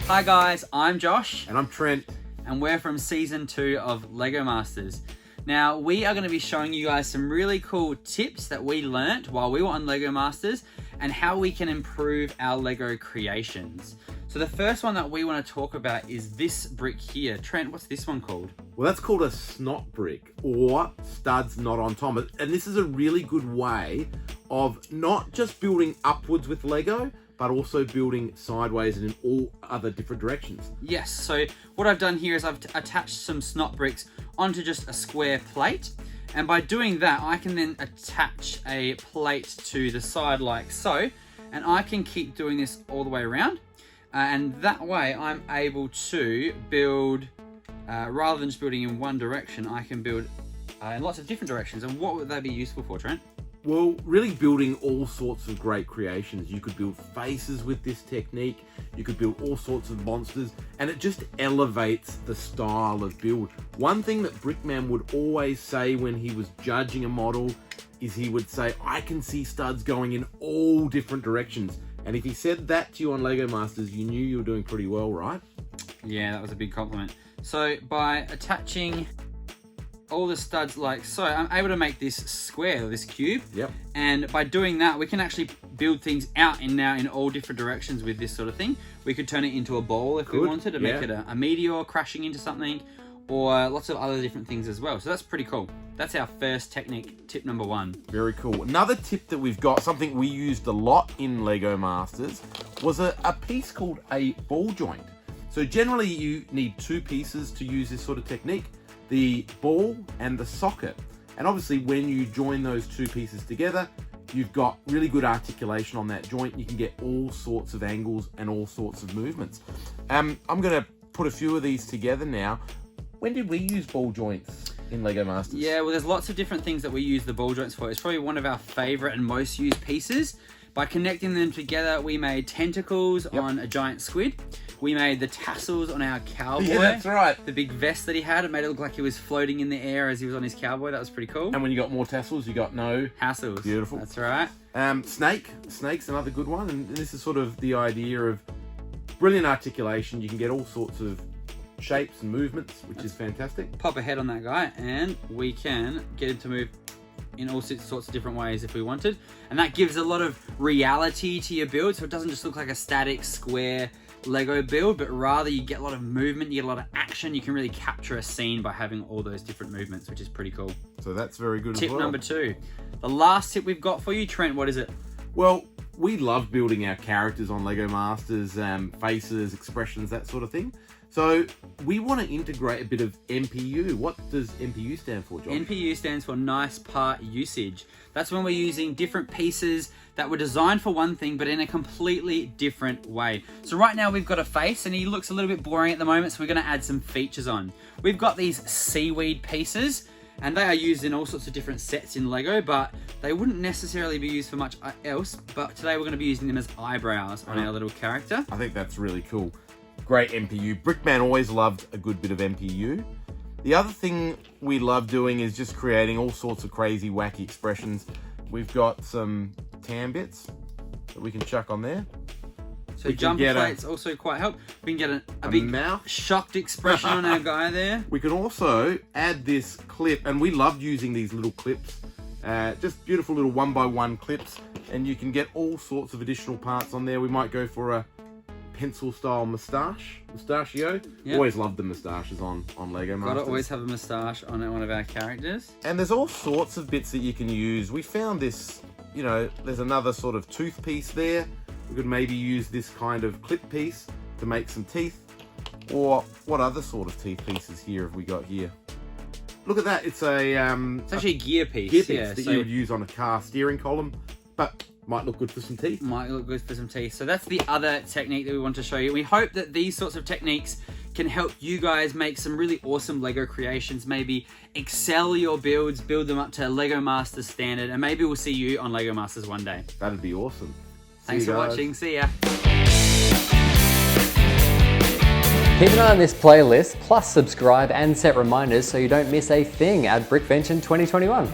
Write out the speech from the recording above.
Hi guys, I'm Josh. And I'm Trent. And we're from Season 2 of LEGO Masters. Now, we are going to be showing you guys some really cool tips that we learnt while we were on LEGO Masters and how we can improve our LEGO creations. So the first one that we want to talk about is this brick here. Trent, what's this one called? Well, that's called a snot brick or studs not on top. And this is a really good way of not just building upwards with Lego, but also building sideways and in all other different directions. Yes, so what I've done here is I've attached some snot bricks onto just a square plate. And by doing that, I can then attach a plate to the side like so. And I can keep doing this all the way around. And that way I'm able to build, rather than just building in one direction, I can build in lots of different directions. And what would they be useful for, Trent? Well, really building all sorts of great creations. You could build faces with this technique. You could build all sorts of monsters, and it just elevates the style of build. One thing that Brickman would always say when he was judging a model is he would say, I can see studs going in all different directions. And if he said that to you on LEGO Masters, you knew you were doing pretty well, right? Yeah, that was a big compliment. So by attaching all the studs like so, I'm able to make this square, this cube. Yep. And by doing that, we can actually build things out and now in all different directions with this sort of thing. We could turn it into a ball if we wanted to make it a meteor crashing into something, or lots of other different things as well. So that's pretty cool. That's our first technique, tip number 1. Very cool. Another tip that we've got, something we used a lot in LEGO Masters, was a piece called a ball joint. So generally you need 2 pieces to use this sort of technique, the ball and the socket. And obviously when you join those 2 pieces together, you've got really good articulation on that joint. You can get all sorts of angles and all sorts of movements. I'm going to put a few of these together now. When did we use ball joints in LEGO Masters? Yeah, well, there's lots of different things that we use the ball joints for. It's probably one of our favorite and most used pieces. By connecting them together, we made tentacles on a giant squid. We made the tassels on our cowboy. Yeah, that's right. The big vest that he had, it made it look like he was floating in the air as he was on his cowboy. That was pretty cool. And when you got more tassels, you got no hassles. Beautiful. That's right. Snake's another good one. And this is sort of the idea of brilliant articulation. You can get all sorts of shapes and movements, which is fantastic. Pop a head on that guy and we can get him to move in all sorts of different ways if we wanted. And that gives a lot of reality to your build, so it doesn't just look like a static square Lego build, but rather you get a lot of movement, you get a lot of action. You can really capture a scene by having all those different movements, which is pretty cool. So that's very good as well. Tip number 2. The last tip we've got for you, Trent, what is it? Well, we love building our characters on LEGO Masters, faces, expressions, that sort of thing. So we want to integrate a bit of NPU. What does NPU stand for, Josh? NPU stands for nice part usage. That's when we're using different pieces that were designed for one thing, but in a completely different way. So right now we've got a face and he looks a little bit boring at the moment, so we're going to add some features on. We've got these seaweed pieces, and they are used in all sorts of different sets in Lego, but they wouldn't necessarily be used for much else. But today we're going to be using them as eyebrows on our little character. I think that's really cool. Great NPU. Brickman always loved a good bit of NPU. The other thing we love doing is just creating all sorts of crazy, wacky expressions. We've got some tan bits that we can chuck on there. So jumper plates also quite help. We can get a big mouth shocked expression on our guy there. We can also add this clip, and we loved using these little clips. Just beautiful little 1x1 clips, and you can get all sorts of additional parts on there. We might go for a pencil style mustachio. Yep. Always loved the moustaches on LEGO Masters. Gotta always have a moustache on one of our characters. And there's all sorts of bits that you can use. We found this, there's another sort of tooth piece there. We could maybe use this kind of clip piece to make some teeth. Or what other sort of teeth pieces here have we got here? Look at that, it's it's actually a gear piece. Gear piece that you would use on a car steering column, but might look good for some teeth. Might look good for some teeth. So that's the other technique that we want to show you. We hope that these sorts of techniques can help you guys make some really awesome Lego creations, maybe excel your builds, build them up to Lego Masters standard, and maybe we'll see you on Lego Masters one day. That'd be awesome. Thanks for watching. See ya. Keep an eye on this playlist, plus subscribe and set reminders so you don't miss a thing at Brickvention 2021.